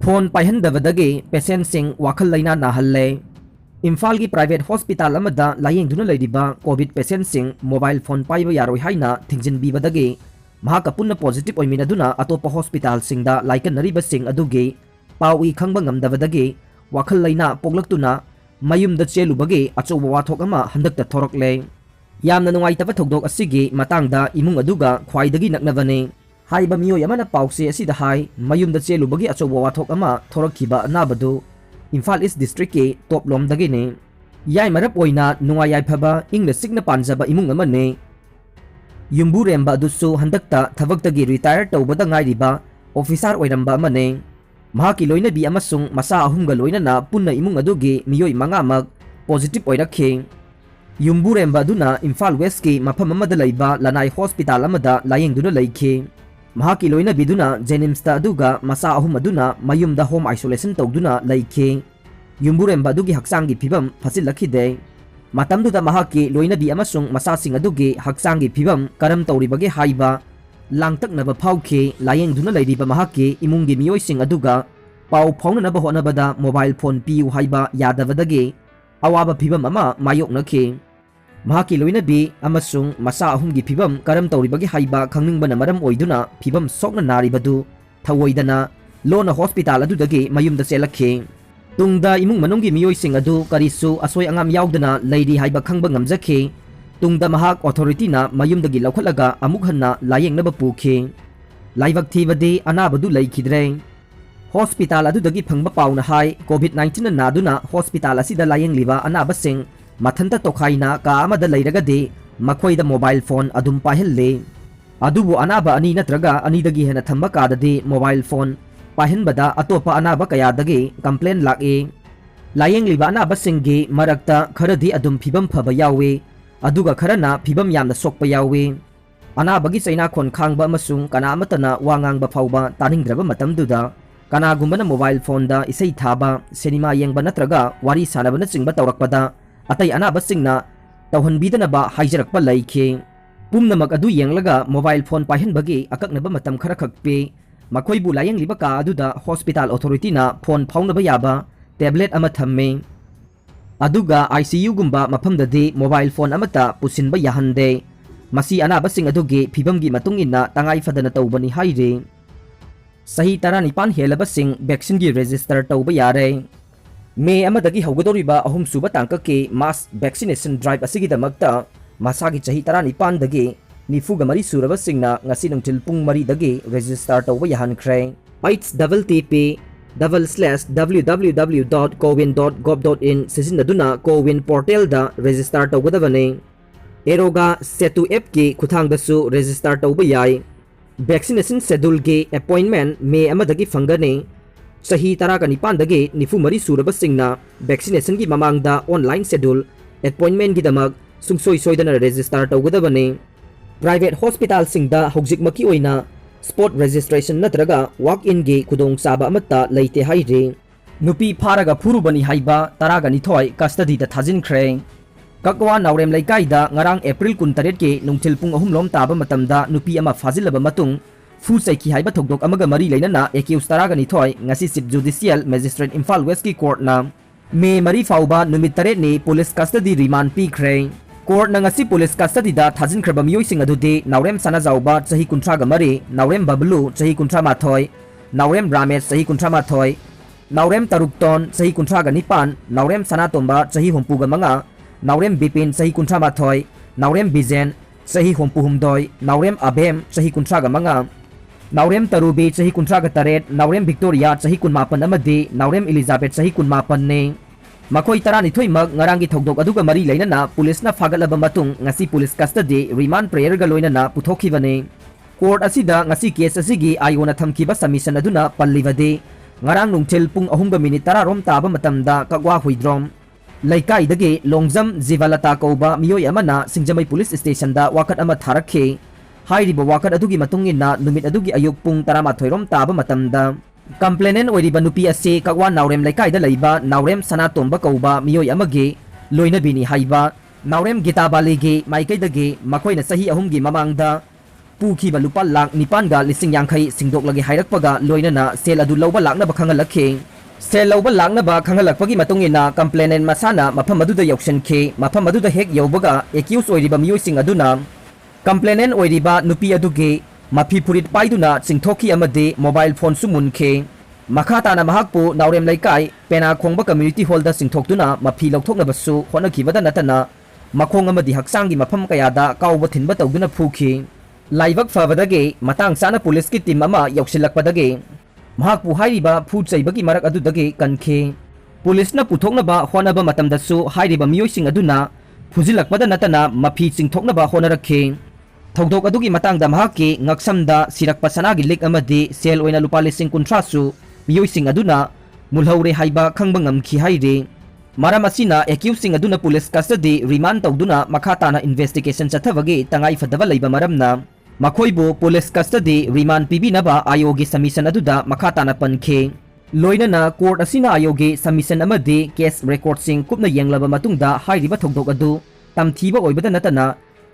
Phone ꯄꯥꯏꯍꯟꯗꯕꯗꯒꯤ ꯄꯦꯁꯦꯟꯠꯁꯤꯡ ꯋꯥꯈꯜ ꯂꯩꯅꯥ ꯅꯥꯍꯜꯂꯦ꯫ ꯏꯝꯐꯥꯜꯒꯤ ꯄ꯭ꯔꯥꯏꯚꯦꯠ ꯍꯣꯁꯄꯤꯇꯥꯜ ꯑꯃꯗ ꯂꯥꯌꯦꯡꯗꯨꯅ ꯂꯩꯔꯤꯕ ꯀꯣꯚꯤꯗ ꯄꯦꯁꯦꯟꯠꯁꯤꯡ ꯃꯣꯕꯥꯏꯜ ꯐꯣꯟ ꯄꯥꯏꯕ ꯌꯥꯔꯣꯏ ꯍꯥꯏꯅ ꯊꯤꯡꯖꯤꯟꯕꯤꯕꯗꯒꯤ ꯃꯍꯥꯛꯀ ꯄꯨꯟꯅ ꯄꯣꯖꯤꯇꯤꯚ ꯑꯣꯏꯃꯤꯟꯅꯗꯨꯅ ꯑꯇꯣꯞꯄ ꯍꯣꯁꯄꯤꯇꯥꯜꯁꯤꯡꯗ ꯂꯥꯏꯀꯠꯅꯔꯤꯕꯁꯤꯡ ꯑꯗꯨꯒꯤ ꯄꯥꯎ ꯏ ꯈꯪꯕ ꯉꯝꯗꯕꯗꯒꯤ ꯋꯥꯈꯜ ꯂꯩꯅꯥ ꯄꯣꯛꯂꯛꯇꯨꯅ ꯃꯌꯨꯝꯗ ꯆꯦꯜꯂꯨꯕꯒꯤ ꯑꯆꯧꯕ ꯋꯥꯊꯣꯛ ꯑꯃ ꯍꯟꯗꯛꯇ ꯊꯣꯔꯛꯂꯦ꯫ ꯌꯥꯝꯅ ꯅꯨꯡꯉꯥꯏꯇꯕ ꯊꯧꯗꯣꯛ ꯑꯁꯤꯒꯤ ꯃꯇꯥꯡꯗ ꯏꯃꯨꯡ ꯑꯗꯨꯒ ꯈ꯭ꯋꯥꯏꯗꯒꯤ ꯅꯛꯅꯕꯅꯤ ꯍꯥꯏꯕ ꯃꯤꯑꯣꯏ ꯑꯃꯅ ꯄꯥꯎꯆꯦ ꯑꯁꯤꯗ ꯍꯥꯏ ꯃꯌꯨꯝꯗ ꯆꯦꯜꯂꯨꯕꯒꯤ ꯑꯆꯧꯕ ꯋꯥꯊꯣꯛ ꯑꯃ ꯊꯣꯔꯛꯈꯤꯕ ꯑꯅꯥꯕꯗꯨ ꯏꯝꯐꯥꯜ ꯏꯁ ꯗꯤꯁꯇ꯭ꯔꯤꯛꯀꯤ ꯇꯣꯞꯂꯣꯝꯗꯒꯤꯅꯤ꯫ ꯌꯥꯏꯃꯔꯞ ꯑꯣꯏꯅ ꯅꯨꯡꯉꯥꯏ ꯌꯥꯏꯐꯕ ꯏꯪꯅ ꯆꯤꯛꯅ ꯄꯥꯟꯖꯕ ꯏꯃꯨꯡ ꯑꯃꯅꯤ꯫ ꯌꯨꯝꯕꯨꯔꯦꯝꯕ ꯑꯗꯨꯁꯨ ꯍꯟꯗꯛꯇ ꯊꯕꯛꯇꯒꯤ ꯔꯤꯇꯥꯌꯔ ꯇꯧꯕꯗ ꯉꯥꯏꯔꯤꯕ ꯑꯣꯐꯤꯁꯥꯔ ꯑꯣꯏꯔꯝꯕ ꯑꯃꯅꯤ꯫ ꯃꯍꯥꯛꯀꯤ ꯂꯣꯏꯅꯕꯤ ꯑꯃꯁꯨꯡ ꯃꯆꯥ ꯑꯍꯨꯝꯒ ꯂꯣꯏꯅꯅ ꯄꯨꯟꯅ ꯏꯃꯨꯡ ꯑꯗꯨꯒꯤ ꯃꯤꯑꯣꯏ 5ꯃꯛ ꯄꯣꯖꯤꯇꯤꯚ ꯑꯣꯏꯔꯛꯈꯤ꯫ ꯌꯨꯝꯕꯨꯔꯦꯝꯕ ꯑꯗꯨꯅ ꯏꯝꯐꯥꯜ ꯋꯦꯁꯀꯤ ꯃꯐꯝ ꯑꯃꯗ ꯂꯩꯕ ꯂꯅꯥꯏ ꯍꯣꯁꯄꯤꯇꯥꯜ ꯑꯃꯗ ꯂꯥꯌꯦꯡꯗꯨꯅ ꯂꯩꯈꯤ꯫ ꯃꯍꯥꯛꯀꯤ ꯂꯣꯏꯅꯕꯤꯗꯨꯅ ꯖꯦꯅꯤꯝꯁꯇ ꯑꯗꯨꯒ ꯃꯆꯥ ꯑꯍꯨꯝ ꯑꯗꯨꯅ ꯃꯌꯨꯝꯗ ꯍꯣꯝ ꯑꯥꯏꯁꯣꯂꯦꯁꯟ ꯇꯧꯗꯨꯅ ꯂꯩꯈꯤ꯫ ꯌꯨꯝꯕꯨꯔꯦꯝꯕ ꯑꯗꯨꯒꯤ ꯍꯛꯆꯥꯡꯒꯤ ꯐꯤꯕꯝ ꯐꯆꯤꯜꯂꯛꯈꯤꯗꯦ꯫ ꯃꯇꯝꯗꯨꯗ ꯃꯍꯥꯛꯀꯤ ꯂꯣꯏꯅꯕꯤ ꯑꯃꯁꯨꯡ ꯃꯆꯥꯁꯤꯡ ꯑꯗꯨꯒꯤ ꯍꯛꯆꯥꯡꯒꯤ ꯐꯤꯕꯝ ꯀꯔꯝ ꯇꯧꯔꯤꯕꯒꯦ ꯍꯥꯏꯕ ꯂꯥꯡꯇꯛꯅꯕ ꯐꯥꯎꯈꯤ꯫ ꯂꯥꯌꯦꯡꯗꯨꯅ ꯂꯩꯔꯤꯕ ꯃꯍꯥꯛꯀꯤ ꯏꯃꯨꯡꯒꯤ ꯃꯤꯑꯣꯏꯁꯤꯡ ꯑꯗꯨꯒ ꯄꯥꯎ ꯐꯥꯎꯅꯅꯕ ꯍꯣꯠꯅꯕꯗ ꯃꯣꯕꯥꯏꯜ ꯐꯣꯟ ꯄꯤꯌꯨ ꯍꯥꯏꯕ ꯌꯥꯗꯕꯗꯒꯤ ꯑꯋꯥꯕ ꯐꯤꯕꯝ ꯑꯃ ꯃꯥꯌꯣꯛꯅꯈꯤ꯫ ꯃꯍꯥꯛꯀꯤ ꯂꯣꯏꯅꯕꯤ ꯑꯃꯁꯨꯡ ꯃꯆꯥ ꯑꯍꯨꯝꯒꯤ ꯐꯤꯕꯝ ꯀꯔꯝ ꯇꯧꯔꯤꯕꯒꯦ ꯍꯥꯏꯕ ꯈꯪꯅꯤꯡꯕꯅ ꯃꯔꯝ ꯑꯣꯏꯗꯨꯅ ꯐꯤꯕꯝ ꯁꯣꯛꯅ ꯅꯥꯔꯤꯕꯗꯨ ꯊꯧꯑꯣꯏꯗꯅ ꯂꯣꯟꯅ ꯍꯣꯁꯄꯤꯇꯥꯜ ꯑꯗꯨꯗꯒꯤ ꯃꯌꯨꯝꯗ ꯆꯦꯜꯂꯛꯈꯤ꯫ ꯇꯨꯡꯗ ꯏꯃꯨꯡ ꯃꯅꯨꯡꯒꯤ ꯃꯤꯑꯣꯏꯁꯤꯡ ꯑꯗꯨ ꯀꯔꯤꯁꯨ ꯑꯁꯣꯏ ꯑꯉꯥꯝ ꯌꯥꯎꯗꯅ ꯂꯩꯔꯤ ꯍꯥꯏꯕ ꯈꯪꯕ ꯉꯝꯖꯈꯤ꯫ ꯇꯨꯡꯗ ꯃꯍꯥꯛ ꯑꯣꯊꯣꯔꯤꯇꯤꯅ ꯃꯌꯨꯝꯗꯒꯤ ꯂꯧꯈꯠꯂꯒ ꯑꯃꯨꯛ ꯍꯟꯅ ꯂꯥꯌꯦꯡꯅꯕ ꯄꯨꯈꯤ꯫ ꯂꯥꯏꯕꯛ ꯊꯤꯕꯗꯤ ꯑꯅꯥꯕꯗꯨ ꯂꯩꯈꯤꯗ꯭ꯔꯦ꯫ ꯍꯣꯁꯄꯤꯇꯥꯜ ꯑꯗꯨꯗꯒꯤ ꯐꯪꯕ ꯄꯥꯎꯅ ꯍꯥꯏ ꯀꯣꯚꯤꯗ-19ꯅ ꯅꯥꯗꯨꯅ ꯍꯣꯁꯄꯤꯇꯥꯜ ꯑꯁꯤꯗ ꯂꯥꯌꯦꯡꯂꯤꯕ ꯑꯅꯥꯕꯁꯤꯡ ꯃꯊꯟꯇ ꯇꯣꯈꯥꯏꯅ ꯀꯥ ꯑꯃꯗ ꯂꯩꯔꯒꯗꯤ ꯃꯈꯣꯏꯗ ꯃꯣꯕꯥꯏꯜ ꯐꯣꯟ ꯑꯗꯨꯝ ꯄꯥꯏꯍꯜꯂꯤ꯫ ꯑꯗꯨꯕꯨ ꯑꯅꯥꯕ 2 ꯅꯠꯇ꯭ꯔꯒ 2ꯗꯒꯤ ꯍꯦꯟꯅ ꯊꯝꯕ ꯀꯥꯗꯗꯤ ꯃꯣꯕꯥꯏꯜ ꯐꯣꯟ ꯄꯥꯏꯍꯟꯕꯗ ꯑꯇꯣꯞꯄ ꯑꯅꯥꯕ ꯀꯌꯥꯗꯒꯤ ꯀꯝꯄ꯭ꯂꯦꯟ ꯂꯥꯛꯏ꯫ ꯂꯥꯌꯦꯡꯂꯤꯕ ꯑꯅꯥꯕꯁꯤꯡꯒꯤ ꯃꯔꯛꯇ ꯈꯔꯗꯤ ꯑꯗꯨꯝ ꯐꯤꯕꯝ ꯐꯕ ꯌꯥꯎꯏ ꯑꯗꯨꯒ ꯈꯔꯅ ꯐꯤꯕꯝ ꯌꯥꯝꯅ ꯁꯣꯛꯄ ꯌꯥꯎꯏ꯫ ꯑꯅꯥꯕꯒꯤ ꯆꯩꯅꯥꯈꯣꯟ ꯈꯥꯡꯕ ꯑꯃꯁꯨꯡ ꯀꯅꯥ ꯑꯃꯠꯇꯅ ꯋꯥ ꯉꯥꯡꯕ ꯐꯥꯎꯕ ꯇꯥꯅꯤꯡꯗ꯭ꯔꯕ ꯃꯇꯝꯗꯨꯗ ꯀꯅꯥꯒꯨꯝꯕꯅ ꯃꯣꯕꯥꯏꯜ ꯐꯣꯟꯗ ꯏꯁꯩ ꯊꯥꯕ, ꯁꯤꯅꯦꯃꯥ ꯌꯦꯡꯕ ꯅꯠꯇ꯭ꯔꯒ ꯋꯥꯔꯤ ꯁꯥꯟꯅꯕꯅꯆꯤꯡꯕ ꯇꯧꯔꯛꯄꯗ ꯑꯇꯩ ꯑꯅꯥꯕꯁꯤꯡꯅ ꯇꯧꯍꯟꯕꯤꯗꯅꯕ ꯍꯥꯏꯖꯔꯛꯄ ꯂꯩꯈꯤ꯫ ꯄꯨꯝꯅꯃꯛ ꯑꯗꯨ ꯌꯦꯡꯂꯒ ꯃꯣꯕꯥꯏꯜ ꯐꯣꯟ ꯄꯥꯏꯍꯟꯕꯒꯤ ꯑꯀꯛꯅꯕ ꯃꯇꯝ ꯈꯔꯈꯛ ꯄꯤ꯫ ꯃꯈꯣꯏꯕꯨ ꯂꯥꯌꯦꯡꯂꯤꯕ ꯀꯥ ꯑꯗꯨꯗ ꯍꯣꯁꯄꯤꯇꯥꯜ ꯑꯣꯊꯣꯔꯤꯇꯤꯅ ꯐꯣꯟ ꯐꯥꯎꯅꯕ ꯌꯥꯕ ꯇꯦꯕ꯭ꯂꯦꯠ ꯑꯃ ꯊꯝꯃꯤ꯫ ꯑꯗꯨꯒ ICUꯒꯨꯝꯕ ꯃꯐꯝꯗꯗꯤ ꯃꯣꯕꯥꯏꯜ ꯐꯣꯟ ꯑꯃꯠꯇ ꯄꯨꯁꯤꯟꯕ ꯌꯥꯍꯟꯗꯦ꯫ ꯃꯁꯤ ꯑꯅꯥꯕꯁꯤꯡ ꯑꯗꯨꯒꯤ ꯐꯤꯕꯝꯒꯤ ꯃꯇꯨꯡ ꯏꯟꯅ ꯇꯉꯥꯏ ꯐꯗꯅ ꯇꯧꯕꯅꯤ ꯍꯥꯏꯔꯤ꯫ ꯆꯍꯤ 19 ꯍꯦꯜꯂꯕꯁꯤꯡ ꯚꯦꯛꯁꯤꯟꯒꯤ ꯔꯦꯖꯤꯁꯇꯔ ꯇꯧꯕ ꯌꯥꯔꯦ꯫ ꯃꯦ 1ꯗꯒꯤ ꯍꯧꯒꯗꯧꯔꯤꯕ 3ꯁꯨꯕ ꯇꯥꯡꯀꯛꯀꯤ ꯃꯥꯁ ꯚꯦꯛꯁꯤꯅꯦꯁꯟ ꯗ꯭ꯔꯥꯏꯚ ꯑꯁꯤꯒꯤꯗꯃꯛꯇ ꯃꯁꯥꯒꯤ ꯆꯍꯤ 19ꯗꯒꯤ 94 ꯁꯨꯔꯕꯁꯤꯡꯅ ꯉꯁꯤ ꯅꯨꯡꯊꯤꯜ ꯄꯨꯡ 4ꯗꯒꯤ ꯔꯦꯖꯤꯁꯇꯔ ꯇꯧꯕ ꯌꯥꯍꯟꯈ꯭ꯔꯦ꯫ http://www.cowin.gov.in ꯁꯤꯖꯤꯟꯅꯗꯨꯅ ꯀꯣꯋꯤꯟ ꯄꯣꯔꯇꯦꯜꯗ ꯔꯦꯖꯤꯁꯇꯔ ꯇꯧꯒꯗꯕꯅꯤ꯫ ꯑꯦꯔꯣꯒꯥ ꯁꯦꯇꯨ ꯑꯦꯞꯀꯤ ꯈꯨꯠꯊꯥꯡꯗꯁꯨ ꯔꯦꯖꯤꯁꯇꯔ ꯇꯧꯕ ꯌꯥꯏ꯫ ꯚꯦꯛꯁꯤꯅꯦꯁꯟ ꯁꯦꯗꯨꯜꯒꯤ ꯑꯦꯄꯣꯏꯟꯠꯃꯦꯟꯠ ꯃꯦ 1ꯗꯒꯤ ꯐꯪꯒꯅꯤ꯫ ꯆꯍꯤ 19ꯗꯒꯤ 94 ꯁꯨꯔꯕꯁꯤꯡꯅ ꯚꯦꯛꯁꯤꯅꯦꯁꯟꯒꯤ ꯃꯃꯥꯡꯗ ꯑꯣꯟꯂꯥꯏꯟ ꯁꯦꯗꯨꯜ ꯑꯦꯄꯣꯏꯟꯠꯃꯦꯟꯠꯒꯤꯗꯃꯛ ꯁꯨꯡꯁꯣꯏ ꯁꯣꯏꯗꯅ ꯔꯦꯖꯤꯁꯇꯔ ꯇꯧꯒꯗꯕꯅꯤ꯫ ꯄ꯭ꯔꯥꯏꯚꯦꯠ ꯍꯣꯁꯄꯤꯇꯥꯜꯁꯤꯡꯗ ꯍꯧꯖꯤꯛꯃꯛꯀꯤ ꯑꯣꯏꯅ ꯁ꯭ꯄꯣꯠ ꯔꯦꯖꯤꯁꯇ꯭ꯔꯦꯁꯟ ꯅꯠꯇ꯭ꯔꯒ ꯋꯥꯛ-ꯏꯟꯒꯤ ꯈꯨꯗꯣꯡꯆꯥꯕ ꯑꯃꯠꯇ ꯂꯩꯇꯦ ꯍꯥꯏꯔꯤ꯫ ꯅꯨꯄꯤ ꯐꯥꯔꯒ ꯐꯨꯔꯨꯕꯅꯤ ꯍꯥꯏꯕ 12 ꯀꯁꯇꯗꯤꯗ ꯊꯥꯖꯤꯟꯈ꯭ꯔꯦ꯫ ꯀꯛꯋꯥ ꯅꯥꯎꯔꯦꯝ ꯂꯩꯀꯥꯏꯗ ꯉꯔꯥꯡ ꯑꯦꯄ꯭ꯔꯤꯜ 18ꯒꯤ ꯅꯨꯡꯊꯤꯜ ꯄꯨꯡ 3 ꯇꯥꯕ ꯃꯇꯝꯗ ꯅꯨꯄꯤ ꯑꯃ ꯐꯥꯖꯤꯜꯂꯕ ꯃꯇꯨꯡ ꯐꯨ ꯆꯩꯈꯤ ꯍꯥꯏꯕ ꯊꯧꯗꯣꯛ ꯑꯃꯒ ꯃꯔꯤ ꯂꯩꯅꯅ ꯑꯦꯀ꯭ꯌꯨꯖ 12 ꯉꯁꯤ ꯆꯤꯞ ꯖꯨꯗꯤꯁꯤꯌꯦꯜ ꯃꯦꯖꯤꯁꯇ꯭ꯔꯦꯠ ꯏꯝꯐꯥꯜ ꯋꯦꯁꯀꯤ ꯀꯣꯔꯠꯅ ꯃꯦ 4 ꯐꯥꯎꯕ ꯅꯨꯃꯤꯠ 8ꯅꯤ ꯄꯨꯂꯤꯁ ꯀꯁꯇꯗꯤ ꯔꯤꯃꯥꯟꯗ ꯄꯤꯈ꯭ꯔꯦ꯫ ꯀꯣꯔꯠꯅ ꯉꯁꯤ ꯄꯨꯂꯤꯁ ꯀꯁꯇꯗꯤꯗ ꯊꯥꯖꯤꯟꯈ꯭ꯔꯕ ꯃꯤꯑꯣꯏꯁꯤꯡ ꯑꯗꯨꯗꯤ ꯅꯥꯎꯔꯦꯝ ꯁꯅꯥꯖꯥꯎꯕ ꯆꯍꯤ 33, ꯅꯥꯎꯔꯦꯝ ꯕꯕꯂꯨ ꯆꯍꯤ 31, ꯅꯥꯎꯔꯦꯝ ꯔꯥꯃꯦꯁ ꯆꯍꯤ 31, ꯅꯥꯎꯔꯦꯝ ꯇꯔꯨꯛꯇꯣꯟ ꯆꯍꯤ 39, ꯅꯥꯎꯔꯦꯝ ꯁꯅꯥꯇꯣꯝꯕ ꯆꯍꯤ 35, ꯅꯥꯎꯔꯦꯝ ꯕꯤꯄꯤꯟ ꯆꯍꯤ 31, ꯅꯥꯎꯔꯦꯝ ꯕꯤꯖꯦꯟ ꯆꯍꯤ 34, ꯅꯥꯎꯔꯦꯝ ꯑꯕꯦꯝ ꯆꯍꯤ 35, ꯅꯥꯎꯔꯦꯝ ꯇꯔꯨꯕꯤ ꯆꯍꯤ 38, ꯅꯥꯎꯔꯦꯝ ꯚꯤꯛꯇꯣꯔꯤꯌꯥ ꯆꯍꯤ 19 ꯑꯃꯗꯤ ꯅꯥꯎꯔꯦꯝ ꯏꯂꯤꯖꯥꯕꯦꯠ ꯆꯍꯤ 12ꯅꯤ꯫ ꯃꯈꯣꯏ 12ꯃꯛ ꯉꯔꯥꯡꯒꯤ ꯊꯧꯗꯣꯛ ꯑꯗꯨꯒ ꯃꯔꯤ ꯂꯩꯅꯅ ꯄꯨꯂꯤꯁꯅ ꯐꯥꯒꯠꯂꯕ ꯃꯇꯨꯡ ꯉꯁꯤ ꯄꯨꯂꯤꯁ ꯀꯁꯇꯗꯤ ꯔꯤꯃꯥꯟꯗ ꯄ꯭ꯔꯦꯌꯔꯒ ꯂꯣꯏꯅꯅ ꯄꯨꯊꯣꯛꯈꯤꯕꯅꯤ꯫ ꯀꯣꯔꯠ ꯑꯁꯤꯗ ꯉꯁꯤ ꯀꯦꯁ ꯑꯁꯤꯒꯤ ꯑꯥꯏꯑꯣꯅ ꯊꯝꯈꯤꯕ ꯁꯕꯃꯤꯁꯟ ꯑꯗꯨꯅ ꯄꯜꯂꯤꯕꯗꯤ ꯉꯔꯥꯡ ꯅꯨꯡꯊꯤꯜ ꯄꯨꯡ 3:10 ꯇꯥꯕ ꯃꯇꯝꯗ ꯀꯛꯋꯥ ꯍꯨꯏꯗ꯭ꯔꯣꯝ ꯂꯩꯀꯥꯏꯗꯒꯤ ꯂꯣꯡꯖꯝ ꯖꯤꯚꯥꯂꯇꯥ ꯀꯧꯕ ꯃꯤꯑꯣꯏ ꯑꯃꯅ ꯁꯤꯡꯖꯃꯩ ꯄꯨꯂꯤꯁ ꯁ꯭ꯇꯦꯁꯟꯗ ꯋꯥꯀꯠ ꯑꯃ ꯊꯥꯔꯛꯈꯤ꯫ ꯍꯥꯏꯔꯤꯕ ꯋꯥꯀꯠ ꯑꯗꯨꯒꯤ ꯃꯇꯨꯡ ꯏꯟꯅ ꯅꯨꯃꯤꯠ ꯑꯗꯨꯒꯤ ꯑꯌꯨꯛ ꯄꯨꯡ 11 ꯇꯥꯕ ꯃꯇꯝꯗ ꯀꯝꯄ꯭ꯂꯦꯅꯦꯟ ꯑꯣꯏꯔꯤꯕ ꯅꯨꯄꯤ ꯑꯁꯤ ꯀꯛꯋꯥ ꯅꯥꯎꯔꯦꯝ ꯂꯩꯀꯥꯏꯗ ꯂꯩꯕ ꯅꯥꯎꯔꯦꯝ ꯁꯅꯥꯇꯣꯝꯕ ꯀꯧꯕ ꯃꯤꯑꯣꯏ ꯑꯃꯒꯤ ꯂꯣꯏꯅꯕꯤꯅꯤ ꯍꯥꯏꯕ ꯅꯥꯎꯔꯦꯝ ꯒꯤꯇꯥꯕꯥꯂꯤꯒꯤ ꯃꯥꯏꯀꯩꯗꯒꯤ ꯃꯈꯣꯏꯅ ꯆꯍꯤ 3ꯒꯤ ꯃꯃꯥꯡꯗ puki lupa lak nipan ga lising yangkai singdok lagi hairakpaga loinana sel adu lawba lakna ba khangalakhe sel lawba lakna ba khangalakpagi matungina complainant masana mafam aduda yauksankhe mafam aduda hek yaubaga accused oiriba miyoi sing aduna complainant oiriba nupi aduge mafi purit paiduna singthoki amade mobile phone sumunke makhatana mahakpu naurem laikai pena khongba community hall da singthoktuna mafi lokthokna basu hona kibada natana makhong amadi haksangi mafam kayada kauba thinba tawduna phuki laibak fabadage matang sana police ki team ama yauksilakpadage mahakpu hairiba phu chaibagi marak adudage kanke police na puthokna ba honaba matamdasu hairiba miyoi sing aduna phujilakpada natana mafi singthokna ba honarakhe thogdok adugi matangda mahaki ngaksamda sirakpa sanagi lik amadi sel oina lupa lising kuntrasu miyoi sing aduna mulhaure haiba khangba ngamkhi haire maram asina accused sing aduna police custody remand tawduna makhatana investigation chathabagi tangai fadaba leiba maramna makhoibu police custody remand pibinaba ayogi submission aduda makhatana pankhe loinana court asina ayogi submission amadi case record sing kupna yenglaba matungda hairiba thogdok adu tamthiba oibada natana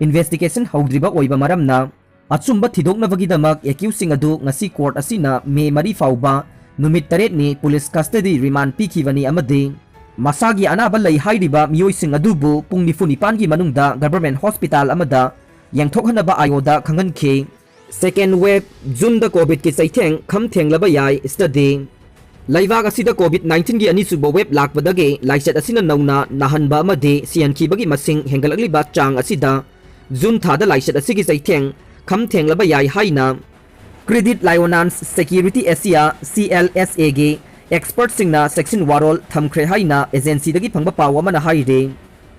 investigation howdriba oiba maramna achumba thidoknabagi damak accused sing adu ngasi court asina me mari fauba numit taret ni police custody remand pikhiwani amadi masagi anaba lei hairiba miyoi sing adubu pung nifuni pangi manungda government hospital amada yangthokhanaba ayoda khangankhe second wave June da covid ki Cheitheng Kham Thenglaba yai study laibak asida covid-19 gi ani suba wave lakpadage laichat asina nauna nahanba amade siankibagi masing hengalakliba chang asida June thada laichat asigi Cheitheng Kham Thenglaba yai haina Credit Lionance Security Asia CLSA ge expert singna section warol thamkhre haina agency dagi phangba pawa mana haire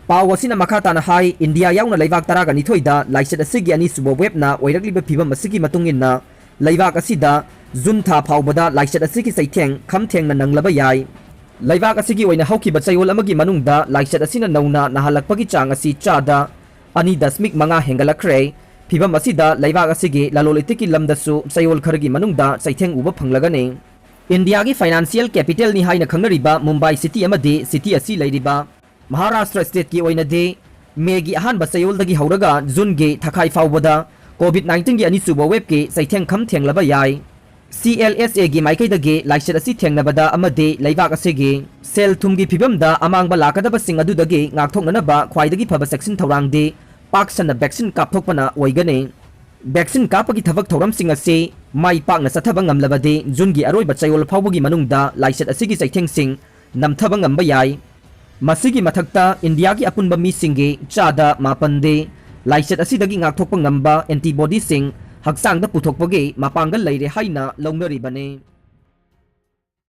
pawa sina makhatana hai India yauna laibak taraga nithoida laichat asigi ani suba web na oirakliba phibam asigi matungina laibak asida June tha phawbada laichat asigi Cheitheng Kham Thengna nanglaba yai laibak asigi oina haukiba chayol amagi manungda laichat asina nauna nahalakpagi chang asi chada ani dasmik manga hengalakre phibam asida laibak asigi lalolitiki lamdasu chayol khargi manungda Cheitheng uba phanglagane India ki financial capital ni haina khangnariba Mumbai city amadi city asi leiriba Maharashtra state ki oina de megi ahan ba chayol dagi hauraga June ge thakai fawbada covid-19 gi ani suba web ki Cheitheng Kham Thenglaba yai CLSA gi maikai dagi laichat asi thengnabada amade laibak asigi sel thumgi phibamda amangba lakadaba sing adu dagi ngakthoknanaba khwaidagi phaba section thorang de paksana vaccine kapthokpana oigane vaccine kapagi thabak thoram sing ase mai pakna sathaba ngamlabade June gi aroi bachayol phawbagi manungda laichat asigi Cheitheng sing namthaba ngamba yai masigi mathakta India gi apunba mi singe chada mapande laichat asidagi ngakthokpa ngamba antibody sing haksangda puthokpage mapangal leire haina longnaribane